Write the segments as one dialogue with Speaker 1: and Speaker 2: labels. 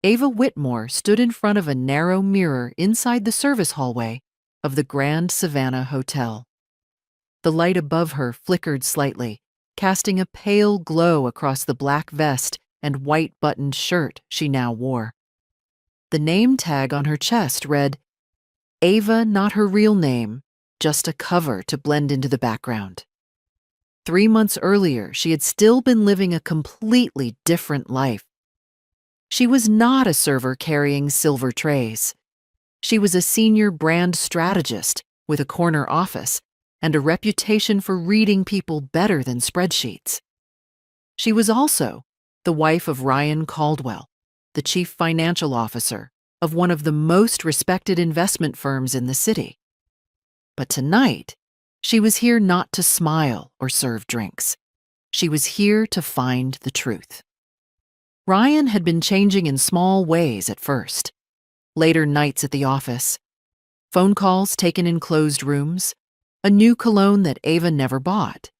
Speaker 1: Ava Whitmore stood in front of a narrow mirror inside the service hallway of the Grand Savannah Hotel. The light above her flickered slightly, casting a pale glow across the black vest and white buttoned shirt she now wore. The name tag on her chest read, Ava, not her real name, just a cover to blend into the background. 3 months earlier, she had still been living a completely different life. She was not a server carrying silver trays. She was a senior brand strategist with a corner office and a reputation for reading people better than spreadsheets. She was also the wife of Ryan Caldwell, the chief financial officer of one of the most respected investment firms in the city. But tonight, she was here not to smile or serve drinks. She was here to find the truth. Ryan had been changing in small ways at first. Later nights at the office, phone calls taken in closed rooms, a new cologne that Ava never bought,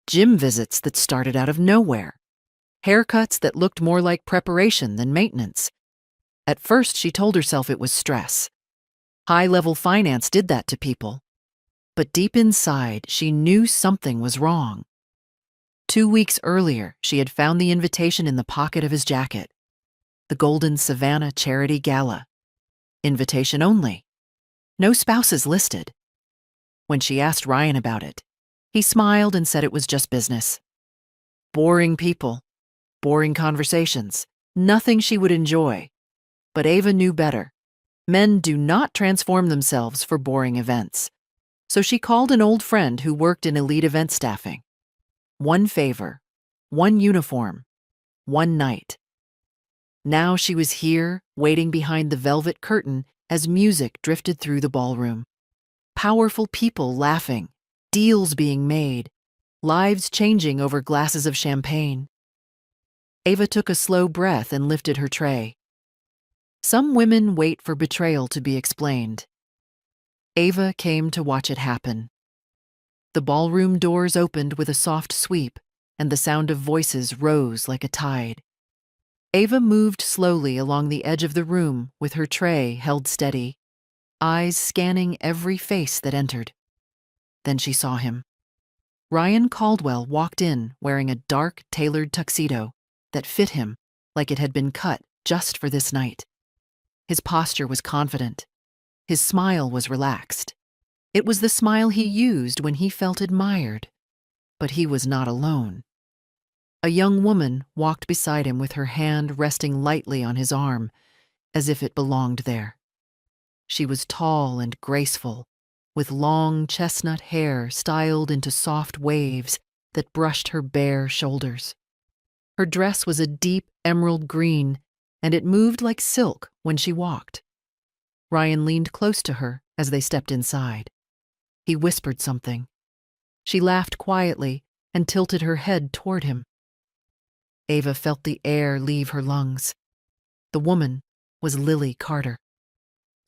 Speaker 1: gym visits that started out of nowhere, haircuts that looked more like preparation than maintenance. At first, she told herself it was stress. High-level finance did that to people. But deep inside, she knew something was wrong. 2 weeks earlier, she had found the invitation in the pocket of his jacket. The Golden Savannah Charity Gala. Invitation only. No spouses listed. When she asked Ryan about it, he smiled and said it was just business. Boring people, boring conversations, nothing she would enjoy. But Ava knew better. Men do not transform themselves for boring events. So she called an old friend who worked in elite event staffing. One favor, one uniform, one night. Now she was here, waiting behind the velvet curtain as music drifted through the ballroom. Powerful people laughing, deals being made, lives changing over glasses of champagne. Ava took a slow breath and lifted her tray. Some women wait for betrayal to be explained. Ava came to watch it happen. The ballroom doors opened with a soft sweep, and the sound of voices rose like a tide. Ava moved slowly along the edge of the room with her tray held steady, eyes scanning every face that entered. Then she saw him. Ryan Caldwell walked in wearing a dark, tailored tuxedo that fit him like it had been cut just for this night. His posture was confident. His smile was relaxed. It was the smile he used when he felt admired. But he was not alone. A young woman walked beside him with her hand resting lightly on his arm, as if it belonged there. She was tall and graceful, with long chestnut hair styled into soft waves that brushed her bare shoulders. Her dress was a deep emerald green, and it moved like silk when she walked. Ryan leaned close to her as they stepped inside. He whispered something. She laughed quietly and tilted her head toward him. Ava felt the air leave her lungs. The woman was Lily Carter.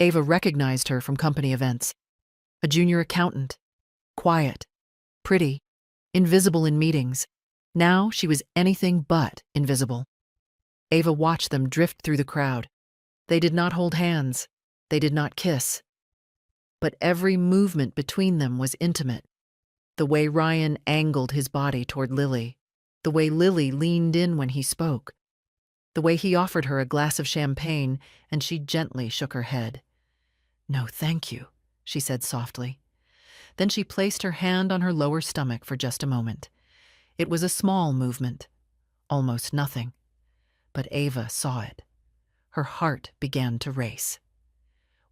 Speaker 1: Ava recognized her from company events. A junior accountant, quiet, pretty, invisible in meetings. Now she was anything but invisible. Ava watched them drift through the crowd. They did not hold hands. They did not kiss. But every movement between them was intimate. The way Ryan angled his body toward Lily, the way Lily leaned in when he spoke, the way he offered her a glass of champagne and she gently shook her head. "No, thank you," she said softly. Then she placed her hand on her lower stomach for just a moment. It was a small movement, almost nothing. But Ava saw it. Her heart began to race.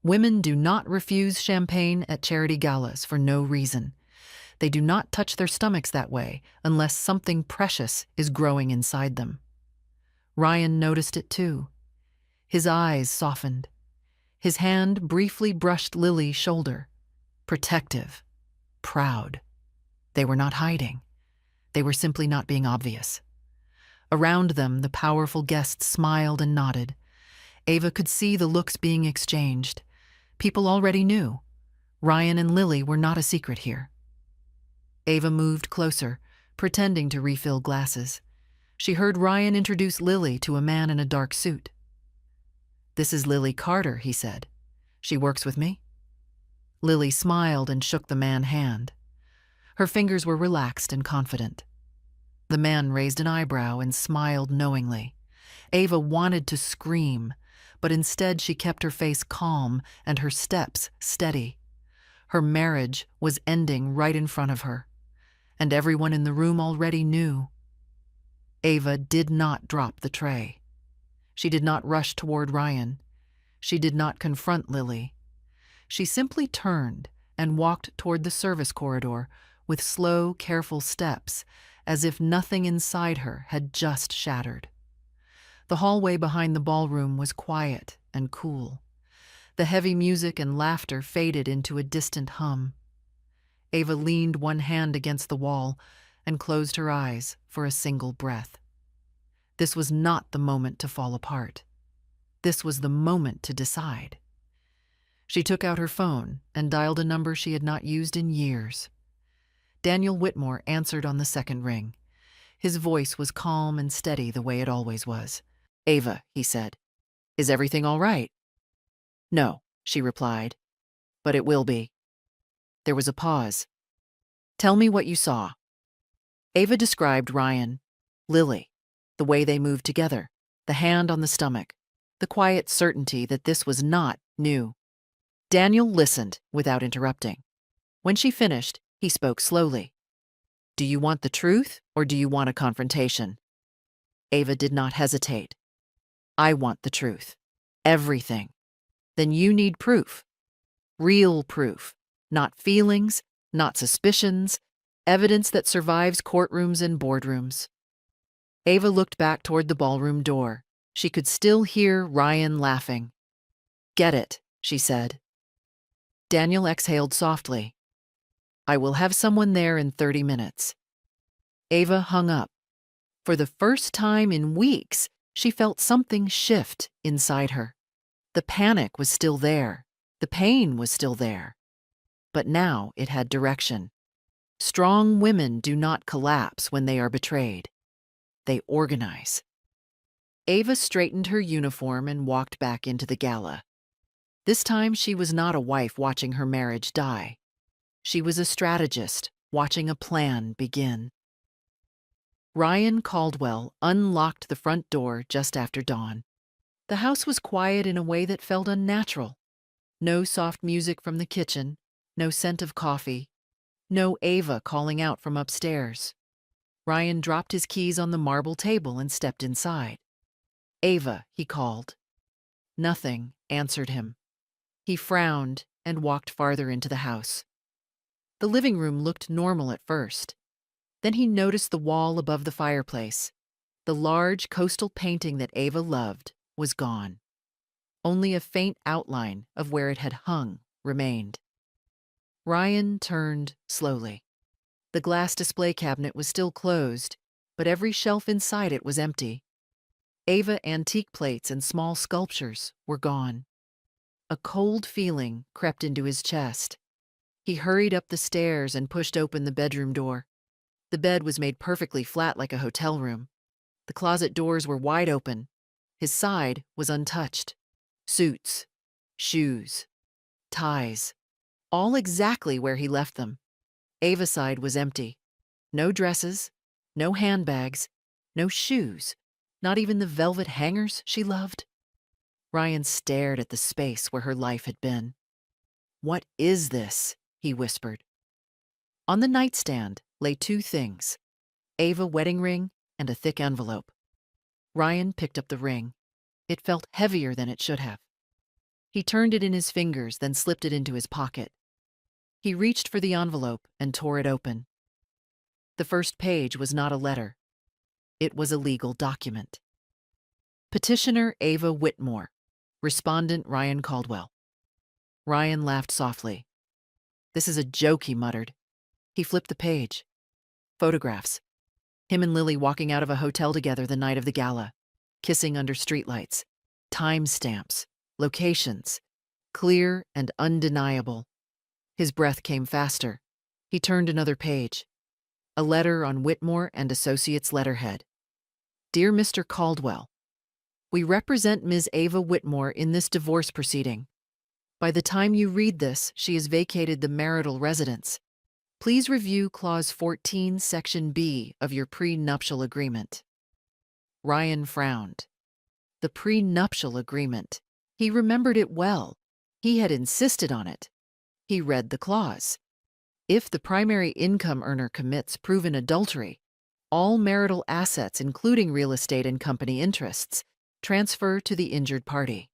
Speaker 1: Women do not refuse champagne at charity galas for no reason. They do not touch their stomachs that way unless something precious is growing inside them. Ryan noticed it too. His eyes softened. His hand briefly brushed Lily's shoulder. Protective. Proud. They were not hiding. They were simply not being obvious. Around them, the powerful guests smiled and nodded. Ava could see the looks being exchanged. People already knew. Ryan and Lily were not a secret here. Ava moved closer, pretending to refill glasses. She heard Ryan introduce Lily to a man in a dark suit. "This is Lily Carter," he said. "She works with me?" Lily smiled and shook the man's hand. Her fingers were relaxed and confident. The man raised an eyebrow and smiled knowingly. Ava wanted to scream, but instead she kept her face calm and her steps steady. Her marriage was ending right in front of her, and everyone in the room already knew. Ava did not drop the tray. She did not rush toward Ryan. She did not confront Lily. She simply turned and walked toward the service corridor with slow, careful steps, as if nothing inside her had just shattered. The hallway behind the ballroom was quiet and cool. The heavy music and laughter faded into a distant hum. Ava leaned one hand against the wall and closed her eyes for a single breath. This was not the moment to fall apart. This was the moment to decide. She took out her phone and dialed a number she had not used in years. Daniel Whitmore answered on the second ring. His voice was calm and steady the way it always was. "Ava," he said, "is everything all right?" "No," she replied, "but it will be." There was a pause. "Tell me what you saw." Ava described Ryan, Lily, the way they moved together, the hand on the stomach, the quiet certainty that this was not new. Daniel listened without interrupting. When she finished, he spoke slowly. "Do you want the truth or do you want a confrontation?" Ava did not hesitate. "I want the truth. Everything." "Then you need proof. Real proof. Not feelings, not suspicions. Evidence that survives courtrooms and boardrooms." Ava looked back toward the ballroom door. She could still hear Ryan laughing. "Get it," she said. Daniel exhaled softly. "I will have someone there in 30 minutes. Ava hung up. For the first time in weeks, she felt something shift inside her. The panic was still there. The pain was still there. But now it had direction. Strong women do not collapse when they are betrayed. They organize. Ava straightened her uniform and walked back into the gala. This time she was not a wife watching her marriage die. She was a strategist watching a plan begin. Ryan Caldwell unlocked the front door just after dawn. The house was quiet in a way that felt unnatural. No soft music from the kitchen, no scent of coffee, no Ava calling out from upstairs. Ryan dropped his keys on the marble table and stepped inside. "Ava," he called. Nothing answered him. He frowned and walked farther into the house. The living room looked normal at first. Then he noticed the wall above the fireplace. The large coastal painting that Ava loved was gone. Only a faint outline of where it had hung remained. Ryan turned slowly. The glass display cabinet was still closed, but every shelf inside it was empty. Ava antique plates and small sculptures were gone. A cold feeling crept into his chest. He hurried up the stairs and pushed open the bedroom door. The bed was made perfectly flat like a hotel room. The closet doors were wide open. His side was untouched. Suits, shoes, ties, all exactly where he left them. Ava's side was empty. No dresses, no handbags, no shoes, not even the velvet hangers she loved. Ryan stared at the space where her life had been. "What is this?" he whispered. On the nightstand lay two things, Ava's wedding ring and a thick envelope. Ryan picked up the ring. It felt heavier than it should have. He turned it in his fingers, then slipped it into his pocket. He reached for the envelope and tore it open. The first page was not a letter. It was a legal document. Petitioner Ava Whitmore. Respondent Ryan Caldwell. Ryan laughed softly. "This is a joke," he muttered. He flipped the page. Photographs. Him and Lily walking out of a hotel together the night of the gala. Kissing under streetlights. Timestamps. Locations. Clear and undeniable. His breath came faster. He turned another page. A letter on Whitmore and Associates letterhead. "Dear Mr. Caldwell, We represent Ms. Ava Whitmore in this divorce proceeding. By the time you read this, she has vacated the marital residence. Please review Clause 14, Section B of your prenuptial agreement. Ryan frowned. The prenuptial agreement. He remembered it well. He had insisted on it. He read the clause. If the primary income earner commits proven adultery, all marital assets, including real estate and company interests, transfer to the injured party.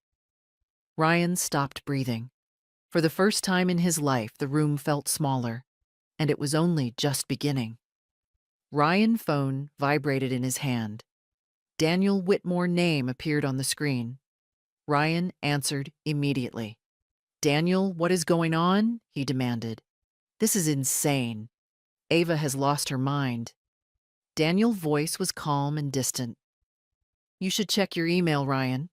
Speaker 1: Ryan stopped breathing. For the first time in his life, the room felt smaller, and it was only just beginning. Ryan's phone vibrated in his hand. Daniel Whitmore's name appeared on the screen. Ryan answered immediately. "Daniel, what is going on?" he demanded. "This is insane. Ava has lost her mind." Daniel's voice was calm and distant. "You should check your email, Ryan."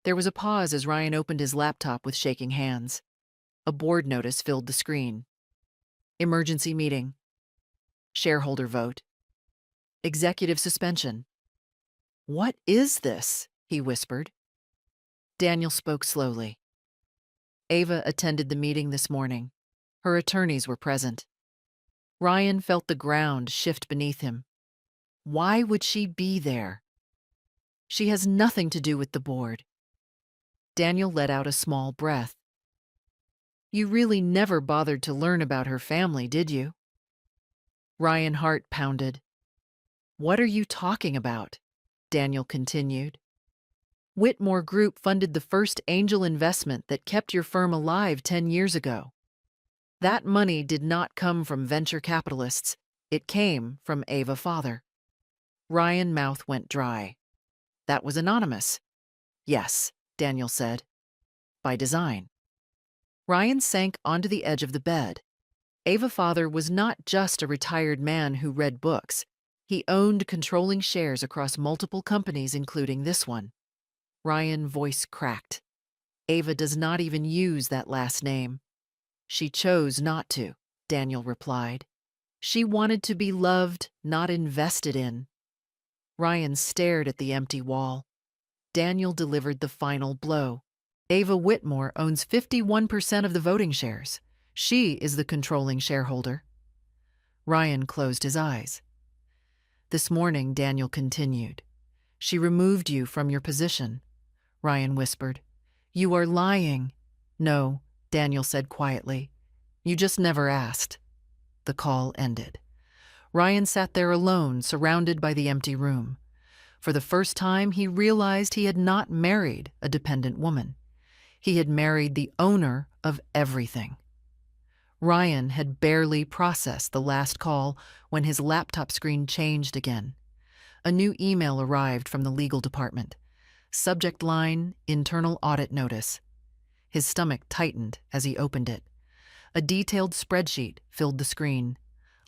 Speaker 1: There was a pause as Ryan opened his laptop with shaking hands. A board notice filled the screen. Emergency meeting. Shareholder vote. Executive suspension. "What is this?" he whispered. Daniel spoke slowly. Ava attended the meeting this morning. Her attorneys were present. Ryan felt the ground shift beneath him. Why would she be there? She has nothing to do with the board. Daniel let out a small breath. "You really never bothered to learn about her family, did you?" Ryan's heart pounded. "What are you talking about?" Daniel continued. "Whitmore Group funded the first angel investment that kept your firm alive 10 years ago. That money did not come from venture capitalists. It came from Ava's father." Ryan's mouth went dry. "That was anonymous." "Yes," Daniel said. "By design." Ryan sank onto the edge of the bed. Ava's father was not just a retired man who read books. He owned controlling shares across multiple companies, including this one. Ryan's voice cracked. "Ava does not even use that last name." "She chose not to," Daniel replied. "She wanted to be loved, not invested in." Ryan stared at the empty wall. Daniel delivered the final blow. Ava Whitmore owns 51% of the voting shares. She is the controlling shareholder. Ryan closed his eyes. "This morning," Daniel continued, "she removed you from your position." Ryan whispered. "You are lying." "No," Daniel said quietly. "You just never asked." The call ended. Ryan sat there alone, surrounded by the empty room. For the first time, he realized he had not married a dependent woman. He had married the owner of everything. Ryan had barely processed the last call when his laptop screen changed again. A new email arrived from the legal department. Subject line, internal audit notice. His stomach tightened as he opened it. A detailed spreadsheet filled the screen.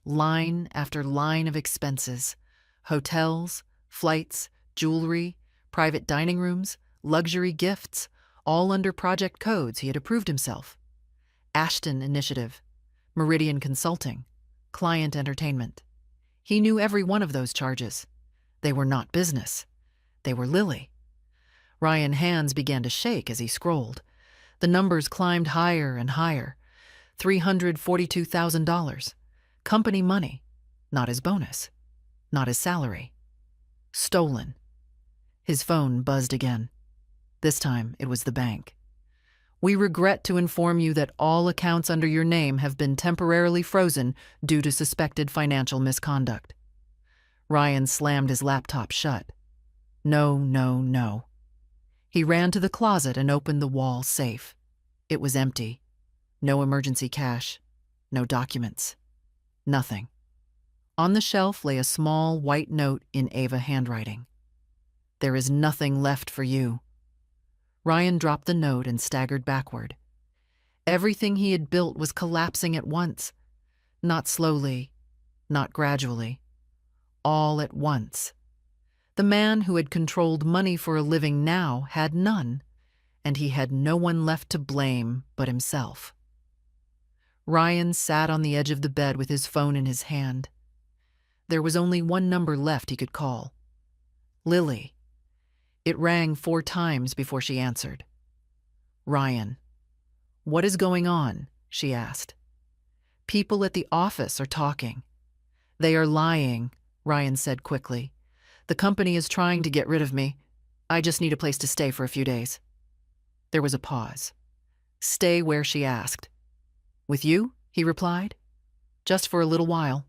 Speaker 1: Line after line of expenses. Hotels, flights, jewelry, private dining rooms, luxury gifts, all under project codes he had approved himself. Ashton Initiative, Meridian Consulting, Client Entertainment. He knew every one of those charges. They were not business. They were Lily. Ryan's hands began to shake as he scrolled. The numbers climbed higher and higher. $342,000. Company money. Not his bonus. Not his salary. Stolen. His phone buzzed again. This time it was the bank. "We regret to inform you that all accounts under your name have been temporarily frozen due to suspected financial misconduct." Ryan slammed his laptop shut. No, no, no. He ran to the closet and opened the wall safe. It was empty. No emergency cash. No documents. Nothing. On the shelf lay a small white note in Ava's handwriting. "There is nothing left for you." Ryan dropped the note and staggered backward. Everything he had built was collapsing at once. Not slowly, not gradually. All at once. The man who had controlled money for a living now had none, and he had no one left to blame but himself. Ryan sat on the edge of the bed with his phone in his hand. There was only one number left he could call. Lily. It rang 4 times before she answered. "Ryan, what is going on?" she asked. "People at the office are talking." "They are lying," Ryan said quickly. "The company is trying to get rid of me. I just need a place to stay for a few days." There was a pause. "Stay where?" she asked. "With you?" he replied. "Just for a little while."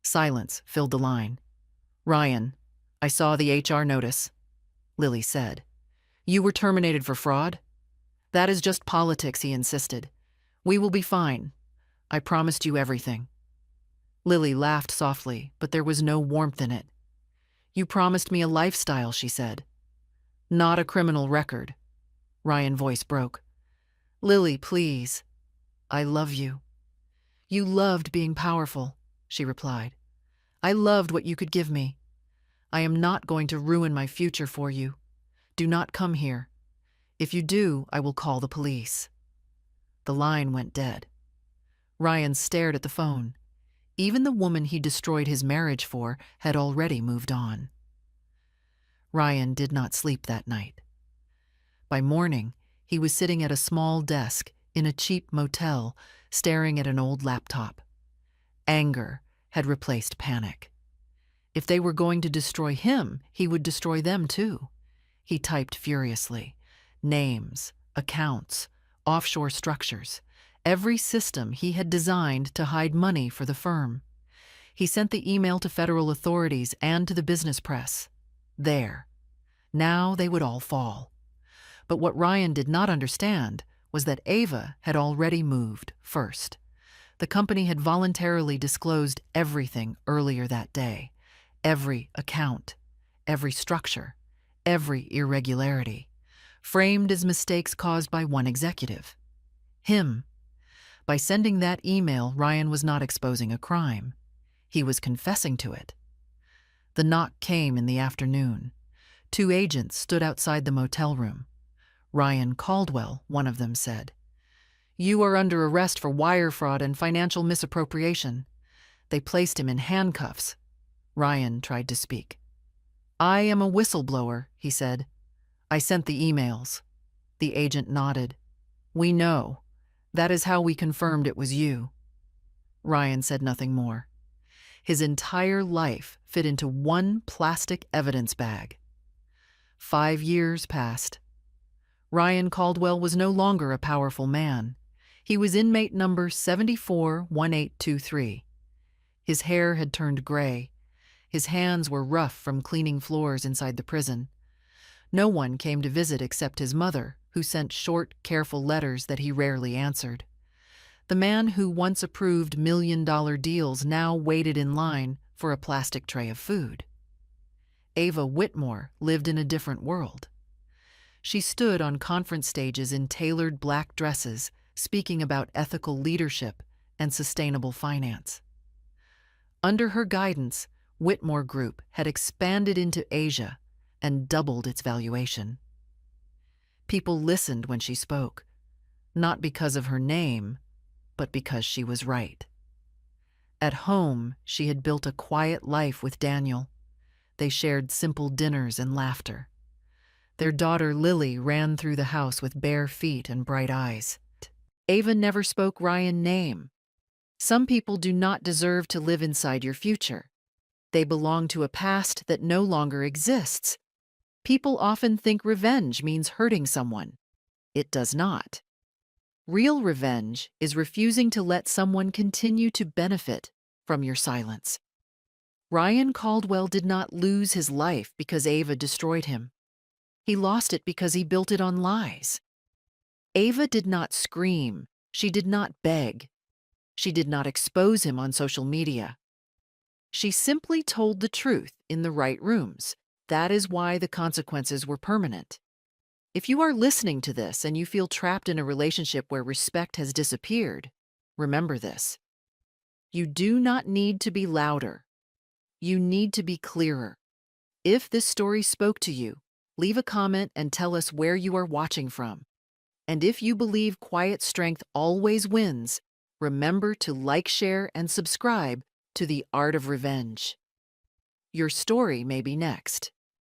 Speaker 1: Silence filled the line. "Ryan, I saw the HR notice," Lily said. "You were terminated for fraud?" "That is just politics," he insisted. "We will be fine. I promised you everything." Lily laughed softly, but there was no warmth in it. "You promised me a lifestyle," she said. "Not a criminal record." Ryan's voice broke. "Lily, please. I love you." "You loved being powerful," she replied. "I loved what you could give me. I am not going to ruin my future for you. Do not come here. If you do, I will call the police." The line went dead. Ryan stared at the phone. Even the woman he destroyed his marriage for had already moved on. Ryan did not sleep that night. By morning, he was sitting at a small desk in a cheap motel, staring at an old laptop. Anger had replaced panic. If they were going to destroy him, he would destroy them too. He typed furiously. Names, accounts, offshore structures, every system he had designed to hide money for the firm. He sent the email to federal authorities and to the business press. There. Now they would all fall. But what Ryan did not understand was that Ava had already moved first. The company had voluntarily disclosed everything earlier that day. Every account, every structure, every irregularity, framed as mistakes caused by one executive. Him. By sending that email, Ryan was not exposing a crime. He was confessing to it. The knock came in the afternoon. 2 agents stood outside the motel room. Ryan Caldwell, one of them, said, "You are under arrest for wire fraud and financial misappropriation." They placed him in handcuffs. Ryan tried to speak. "I am a whistleblower," he said. "I sent the emails." The agent nodded. "We know. That is how we confirmed it was you." Ryan said nothing more. His entire life fit into one plastic evidence bag. 5 years passed. Ryan Caldwell was no longer a powerful man. He was inmate number 741823. His hair had turned gray. His hands were rough from cleaning floors inside the prison. No one came to visit except his mother, who sent short, careful letters that he rarely answered. The man who once approved million-dollar deals now waited in line for a plastic tray of food. Ava Whitmore lived in a different world. She stood on conference stages in tailored black dresses, speaking about ethical leadership and sustainable finance. Under her guidance, Whitmore Group had expanded into Asia and doubled its valuation. People listened when she spoke, not because of her name, but because she was right. At home, she had built a quiet life with Daniel. They shared simple dinners and laughter. Their daughter Lily ran through the house with bare feet and bright eyes. Ava never spoke Ryan's name. Some people do not deserve to live inside your future. They belong to a past that no longer exists. People often think revenge means hurting someone. It does not. Real revenge is refusing to let someone continue to benefit from your silence. Ryan Caldwell did not lose his life because Ava destroyed him. He lost it because he built it on lies. Ava did not scream. She did not beg. She did not expose him on social media. She simply told the truth in the right rooms. That is why the consequences were permanent. If you are listening to this and you feel trapped in a relationship where respect has disappeared, remember this. You do not need to be louder. You need to be clearer. If this story spoke to you, leave a comment and tell us where you are watching from. And if you believe quiet strength always wins, remember to like, share, and subscribe to The Art of Revenge. Your story may be next.